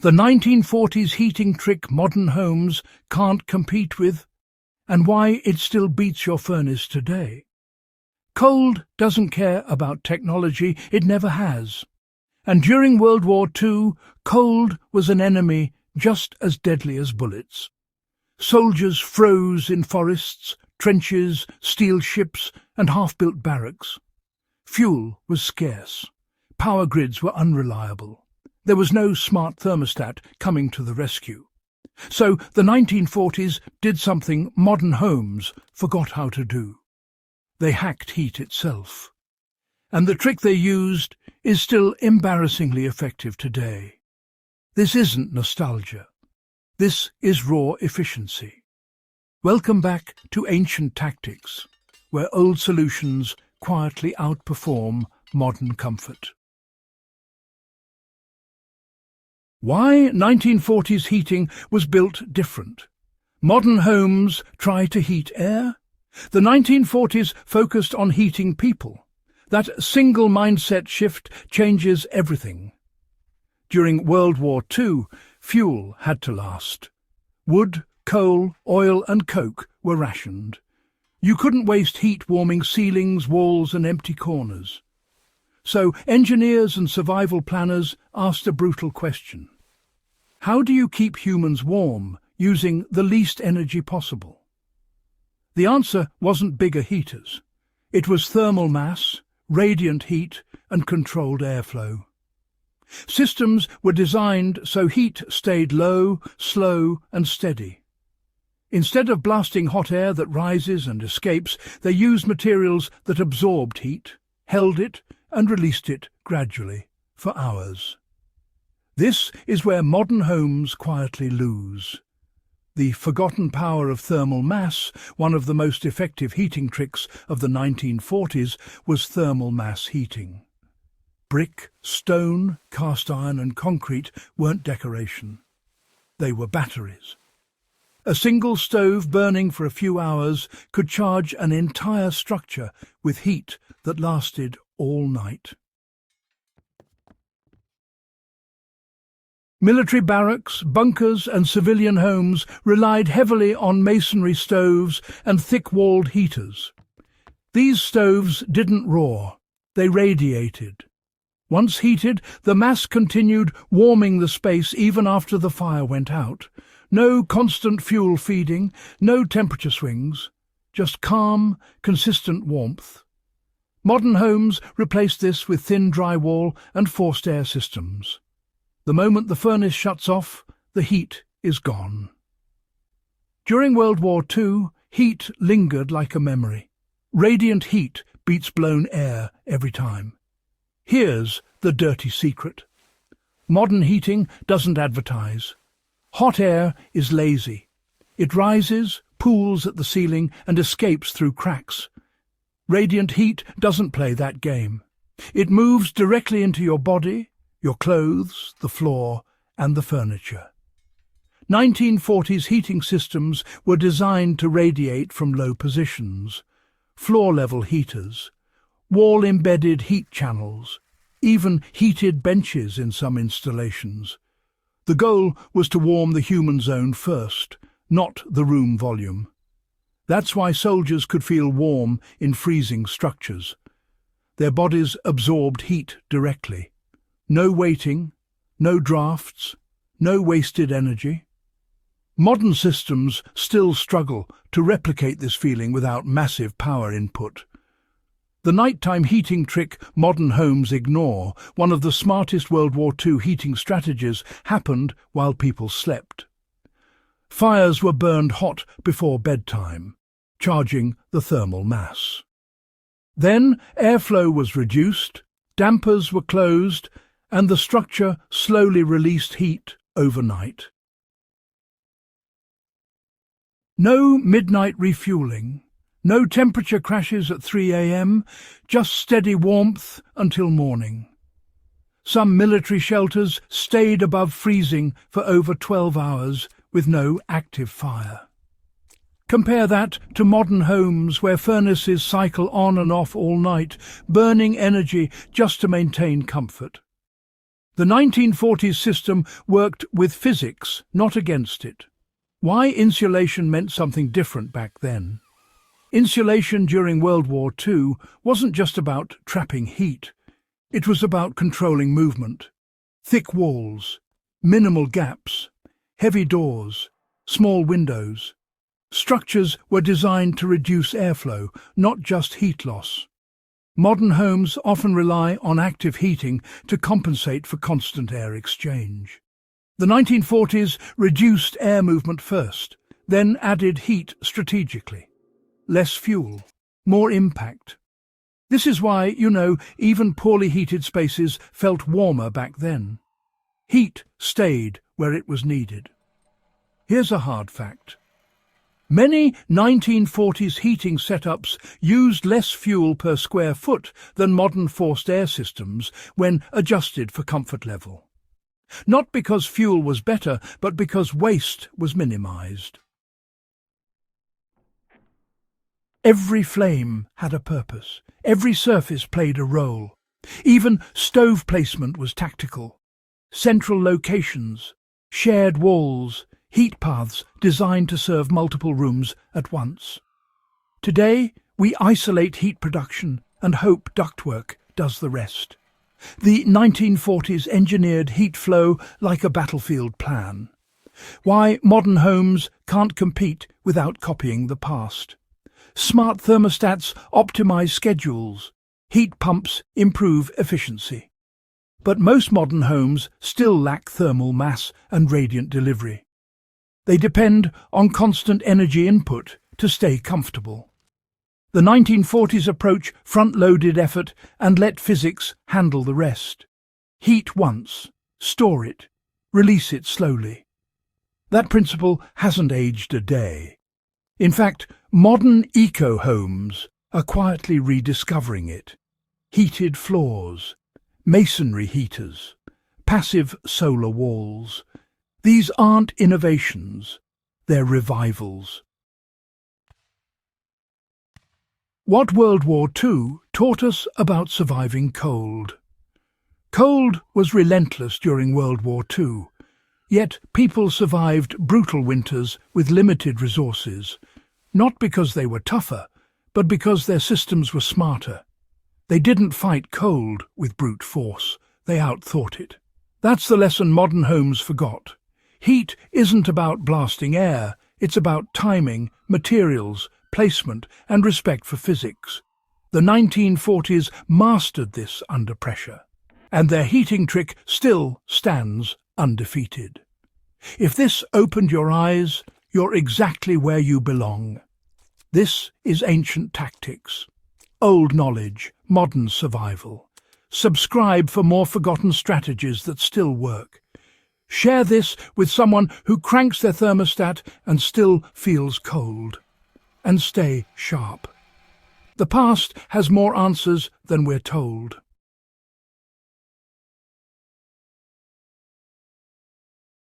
The 1940s heating trick modern homes can't compete with, and why it still beats your furnace today. Cold doesn't care about technology, it never has. And during World War II, cold was an enemy just as deadly as bullets. Soldiers froze in forests, trenches, steel ships, and half-built barracks. Fuel was scarce. Power grids were unreliable. There was no smart thermostat coming to the rescue. So the 1940s did something modern homes forgot how to do. They hacked heat itself. And the trick they used is still embarrassingly effective today. This isn't nostalgia. This is raw efficiency. Welcome back to ancient tactics, where old solutions quietly outperform modern comfort. Why 1940s heating was built different. Modern homes try to heat air. The 1940s focused on heating people. That single mindset shift changes everything. During World War II, fuel had to last. Wood, coal, oil and coke were rationed. You couldn't waste heat warming ceilings, walls and empty corners. So engineers and survival planners asked a brutal question. How do you keep humans warm using the least energy possible? The answer wasn't bigger heaters. It was thermal mass, radiant heat and controlled airflow. Systems were designed so heat stayed low, slow and steady. Instead of blasting hot air that rises and escapes, they used materials that absorbed heat, held it and released it gradually, for hours. This is where modern homes quietly lose. The forgotten power of thermal mass, one of the most effective heating tricks of the 1940s, was thermal mass heating. Brick, stone, cast iron and concrete weren't decoration. They were batteries. A single stove burning for a few hours could charge an entire structure with heat that lasted all night. Military barracks, bunkers and civilian homes relied heavily on masonry stoves and thick-walled heaters. These stoves didn't roar, they radiated. Once heated, the mass continued warming the space even after the fire went out. No constant fuel feeding, no temperature swings, just calm, consistent warmth. Modern homes replaced this with thin drywall and forced air systems. The moment the furnace shuts off, the heat is gone. During World War II, heat lingered like a memory. Radiant heat beats blown air every time. Here's the dirty secret. Modern heating doesn't advertise. Hot air is lazy. It rises, pools at the ceiling and escapes through cracks. Radiant heat doesn't play that game. It moves directly into your body, your clothes, the floor and the furniture. 1940s heating systems were designed to radiate from low positions. Floor-level heaters, wall-embedded heat channels, even heated benches in some installations. The goal was to warm the human zone first, not the room volume. That's why soldiers could feel warm in freezing structures. Their bodies absorbed heat directly. No waiting, no drafts, no wasted energy. Modern systems still struggle to replicate this feeling without massive power input. The nighttime heating trick modern homes ignore, one of the smartest World War II heating strategies, happened while people slept. Fires were burned hot before bedtime, charging the thermal mass. Then airflow was reduced, dampers were closed, and the structure slowly released heat overnight. No midnight refueling, no temperature crashes at 3 a.m., just steady warmth until morning. Some military shelters stayed above freezing for over 12 hours with no active fire. Compare that to modern homes where furnaces cycle on and off all night, burning energy just to maintain comfort. The 1940s system worked with physics, not against it. Why insulation meant something different back then? Insulation during World War II wasn't just about trapping heat. It was about controlling movement. Thick walls, minimal gaps, heavy doors, small windows. Structures were designed to reduce airflow, not just heat loss. Modern homes often rely on active heating to compensate for constant air exchange. The 1940s reduced air movement first, then added heat strategically. Less fuel, more impact. This is why, even poorly heated spaces felt warmer back then. Heat stayed where it was needed. Here's a hard fact. Many 1940s heating setups used less fuel per square foot than modern forced air systems when adjusted for comfort level. Not because fuel was better, but because waste was minimized. Every flame had a purpose. Every surface played a role. Even stove placement was tactical. Central locations, shared walls, heat paths designed to serve multiple rooms at once. Today, we isolate heat production and hope ductwork does the rest. The 1940s engineered heat flow like a battlefield plan. Why modern homes can't compete without copying the past. Smart thermostats optimize schedules. Heat pumps improve efficiency. But most modern homes still lack thermal mass and radiant delivery. They depend on constant energy input to stay comfortable. The 1940s approach front-loaded effort and let physics handle the rest. Heat once, store it, release it slowly. That principle hasn't aged a day. In fact, modern eco-homes are quietly rediscovering it. Heated floors, masonry heaters, passive solar walls. These aren't innovations, they're revivals. What World War II taught us about surviving cold. Cold was relentless during World War II, yet people survived brutal winters with limited resources, not because they were tougher, but because their systems were smarter. They didn't fight cold with brute force, they outthought it. That's the lesson modern homes forgot. Heat isn't about blasting air, it's about timing, materials, placement, and respect for physics. The 1940s mastered this under pressure, and their heating trick still stands undefeated. If this opened your eyes, you're exactly where you belong. This is ancient tactics, old knowledge, modern survival. Subscribe for more forgotten strategies that still work. Share this with someone who cranks their thermostat and still feels cold. And stay sharp. The past has more answers than we're told.